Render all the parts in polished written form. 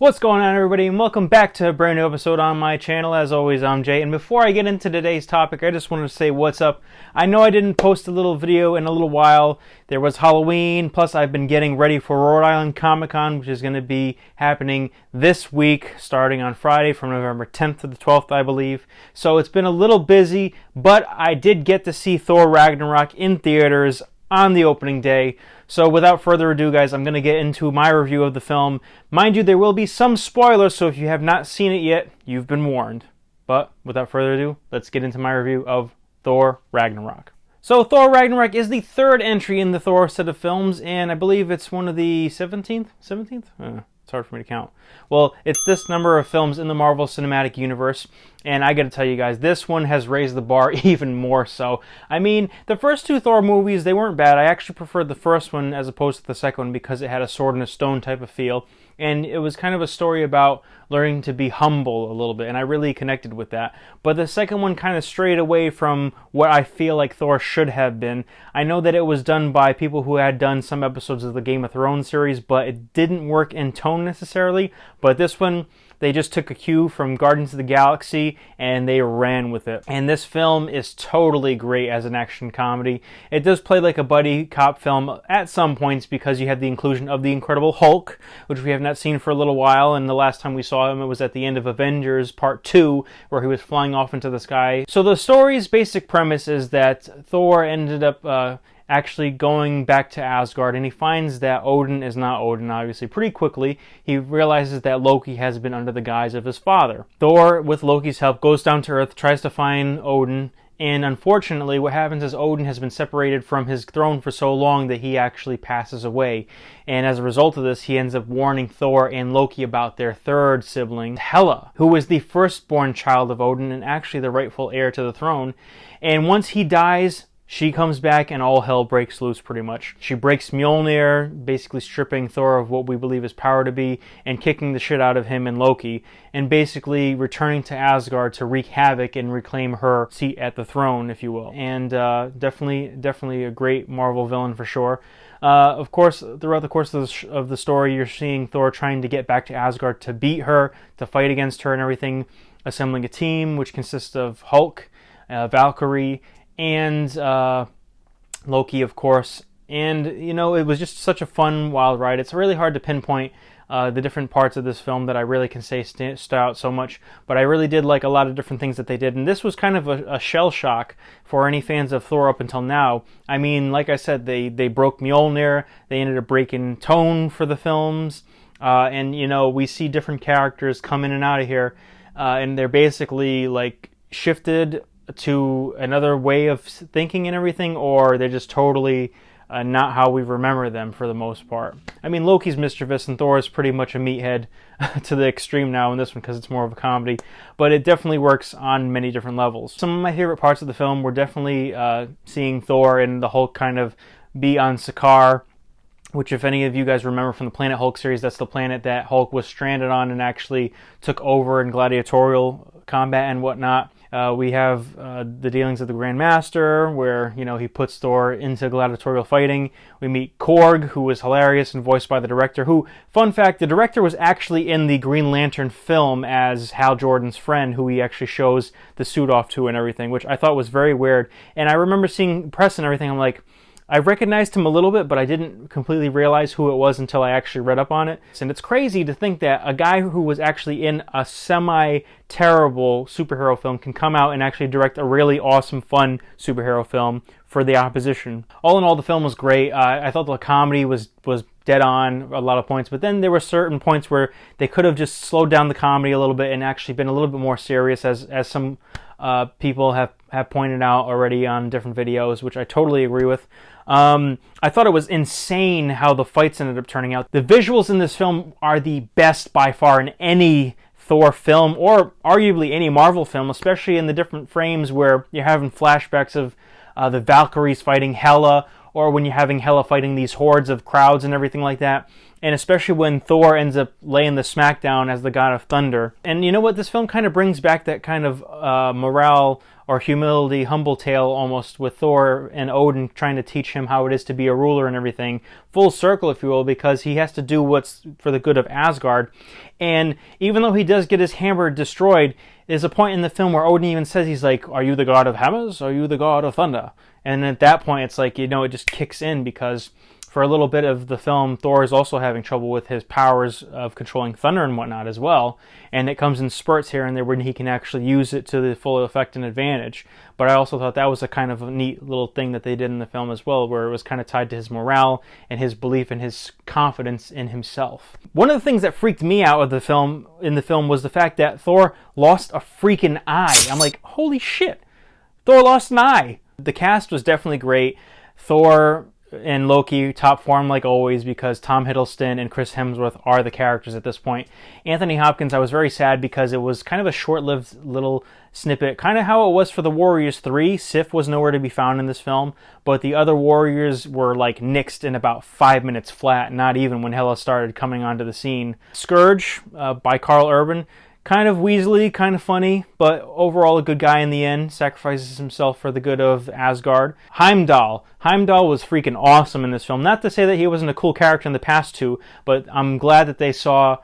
What's going on, everybody, and welcome back to a brand new episode on my channel. As always, I'm Jay, and before I get into today's topic, I just wanted to say what's up. I know I didn't post a little video in a little while. There was Halloween, plus I've been getting ready for Rhode Island Comic Con, which is going to be happening this week, starting on Friday from November 10th to the 12th, I believe. So it's been a little busy, but I did get to see Thor Ragnarok in theaters on the opening day. So without further ado, guys, I'm going to get into my review of the film. Mind you, there will be some spoilers, so if you have not seen it yet, you've been warned. But without further ado, let's get into my review of Thor Ragnarok. So Thor Ragnarok is the third entry in the Thor set of films, and I believe it's one of the 17th? It's hard for me to count. Well, it's this number of films in the Marvel Cinematic Universe, and I gotta tell you guys, this one has raised the bar even more so. I mean, the first two Thor movies, they weren't bad. I actually preferred the first one as opposed to the second one because it had a sword and a stone type of feel, and it was kind of a story about learning to be humble a little bit, and I really connected with that. But the second one kind of strayed away from what I feel like Thor should have been. I know that it was done by people who had done some episodes of the Game of Thrones series, but it didn't work in tone necessarily. But this one, they just took a cue from Guardians of the Galaxy and they ran with it. And this film is totally great as an action comedy. It does play like a buddy cop film at some points because you have the inclusion of the Incredible Hulk, which we have not seen for a little while. And the last time we saw him, it was at the end of Avengers Part 2, where he was flying off into the sky. So the story's basic premise is that Thor ended up actually going back to Asgard, and he finds that Odin is not Odin, obviously. Pretty quickly, he realizes that Loki has been under the guise of his father. Thor, with Loki's help, goes down to Earth, tries to find Odin, and unfortunately, what happens is Odin has been separated from his throne for so long that he actually passes away. And as a result of this, he ends up warning Thor and Loki about their third sibling, Hela, who was the firstborn child of Odin and actually the rightful heir to the throne. And once he dies, she comes back and all hell breaks loose pretty much. She breaks Mjolnir, basically stripping Thor of what we believe his power to be and kicking the shit out of him and Loki, and basically returning to Asgard to wreak havoc and reclaim her seat at the throne, if you will. And definitely a great Marvel villain for sure. Of course, throughout the course of the story, you're seeing Thor trying to get back to Asgard to beat her, to fight against her and everything, assembling a team which consists of Hulk, Valkyrie, and Loki, of course. And, you know, it was just such a fun, wild ride. It's really hard to pinpoint the different parts of this film that I really can say stand out so much, but I really did like a lot of different things that they did, and this was kind of a shell shock for any fans of Thor up until now. I mean, like I said, they broke Mjolnir, they ended up breaking tone for the films, and, you know, we see different characters come in and out of here, and they're basically, like, shifted to another way of thinking and everything, or they're just totally not how we remember them for the most part. I mean, Loki's mischievous and Thor is pretty much a meathead to the extreme now in this one because it's more of a comedy, but it definitely works on many different levels. Some of my favorite parts of the film were definitely seeing Thor and the Hulk kind of be on Sakaar, which, if any of you guys remember from the Planet Hulk series, that's the planet that Hulk was stranded on and actually took over in gladiatorial combat and whatnot. We have the dealings of the Grand Master, where, you know, he puts Thor into gladiatorial fighting. We meet Korg, who was hilarious and voiced by the director, who, fun fact, the director was actually in the Green Lantern film as Hal Jordan's friend, who he actually shows the suit off to and everything, which I thought was very weird. And I remember seeing press and everything, I'm like, I recognized him a little bit, but I didn't completely realize who it was until I actually read up on it. And it's crazy to think that a guy who was actually in a semi-terrible superhero film can come out and actually direct a really awesome, fun superhero film for the opposition. All in all, the film was great. I thought the comedy was dead on a lot of points, but then there were certain points where they could have just slowed down the comedy a little bit and actually been a little bit more serious, as some people have pointed out already on different videos, which I totally agree with. I thought it was insane how the fights ended up turning out. The visuals in this film are the best by far in any Thor film, or arguably any Marvel film, especially in the different frames where you're having flashbacks of the Valkyries fighting Hela, or when you're having Hela fighting these hordes of crowds and everything like that. And especially when Thor ends up laying the smackdown as the God of Thunder. And you know what? This film kind of brings back that kind of morale or humility, humble tale almost, with Thor and Odin trying to teach him how it is to be a ruler and everything. Full circle, if you will, because he has to do what's for the good of Asgard. And even though he does get his hammer destroyed, there's a point in the film where Odin even says, he's like, are you the god of hammers? Are you the god of thunder? And at that point, it's like, it just kicks in, because for a little bit of the film, Thor is also having trouble with his powers of controlling thunder and whatnot as well. And it comes in spurts here and there when he can actually use it to the full effect and advantage. But I also thought that was a kind of a neat little thing that they did in the film as well, where it was kind of tied to his morale and his belief and his confidence in himself. One of the things that freaked me out of the film, was the fact that Thor lost a freaking eye. I'm like, holy shit, Thor lost an eye. The cast was definitely great. Thor and Loki, top form like always, because Tom Hiddleston and Chris Hemsworth are the characters at this point. Anthony Hopkins, I was very sad because it was kind of a short-lived little snippet, kind of how it was for the Warriors 3. Sif was nowhere to be found in this film, but the other Warriors were like nixed in about 5 minutes flat, not even, when Hela started coming onto the scene. Scourge, by Carl Urban, kind of Weasley, kind of funny, but overall a good guy in the end. Sacrifices himself for the good of Asgard. Heimdall. Heimdall was freaking awesome in this film. Not to say that he wasn't a cool character in the past two, but I'm glad that they saw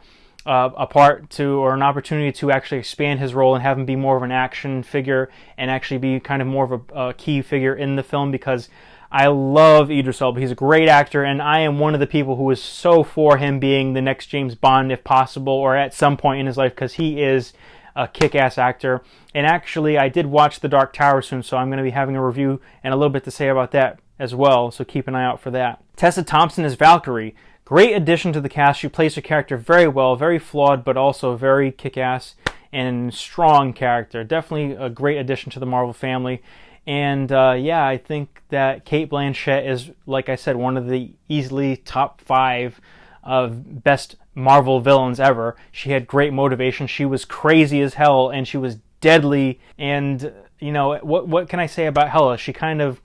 a part to, or an opportunity to actually expand his role and have him be more of an action figure and actually be kind of more of a key figure in the film, because I love Idris Elba. He's a great actor, and I am one of the people who is so for him being the next James Bond, if possible, or at some point in his life, because he is a kick-ass actor. And actually, I did watch The Dark Tower soon, so I'm going to be having a review and a little bit to say about that as well, so keep an eye out for that. Tessa Thompson is Valkyrie. Great addition to the cast. She plays her character very well, very flawed, but also very kick-ass and strong character. Definitely a great addition to the Marvel family. And yeah, I think that Cate Blanchett is, like I said, one of the easily top 5 of best Marvel villains ever. She had great motivation. She was crazy as hell, and she was deadly. And, what can I say about Hela? She kind of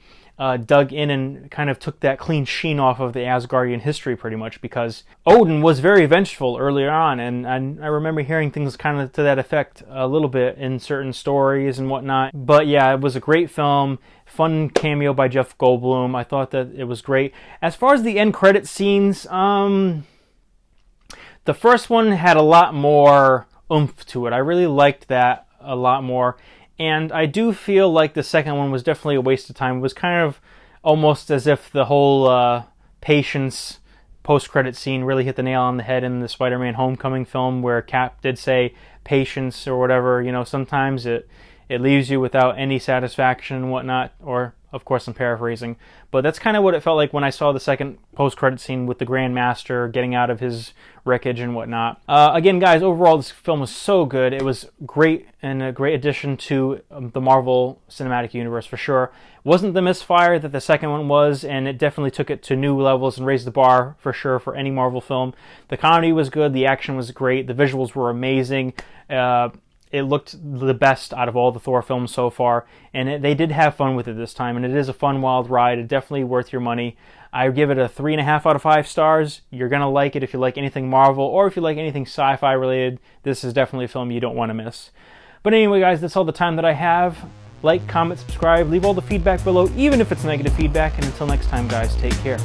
dug in and kind of took that clean sheen off of the Asgardian history pretty much, because Odin was very vengeful earlier on, and I remember hearing things kind of to that effect a little bit in certain stories and whatnot. But yeah, it was a great film. Fun cameo by Jeff Goldblum. I thought that it was great. As far as the end credit scenes, the first one had a lot more oomph to it. I really liked that a lot more. And I do feel like the second one was definitely a waste of time. It was kind of almost as if the whole Patience post-credit scene really hit the nail on the head in the Spider-Man Homecoming film, where Cap did say patience or whatever. Sometimes it leaves you without any satisfaction and whatnot, or of course I'm paraphrasing. But that's kind of what it felt like when I saw the second post-credit scene with the Grand Master getting out of his wreckage and whatnot. Again, guys, overall this film was so good. It was great and a great addition to the Marvel Cinematic Universe for sure. It wasn't the misfire that the second one was, and it definitely took it to new levels and raised the bar for sure for any Marvel film. The comedy was good, the action was great, the visuals were amazing. It looked the best out of all the Thor films so far, and they did have fun with it this time, and it is a fun, wild ride. It's definitely worth your money. I give it a 3.5 out of 5 stars. You're going to like it if you like anything Marvel, or if you like anything sci-fi related. This is definitely a film you don't want to miss. But anyway, guys, that's all the time that I have. Like, comment, subscribe, leave all the feedback below, even if it's negative feedback, and until next time, guys, take care.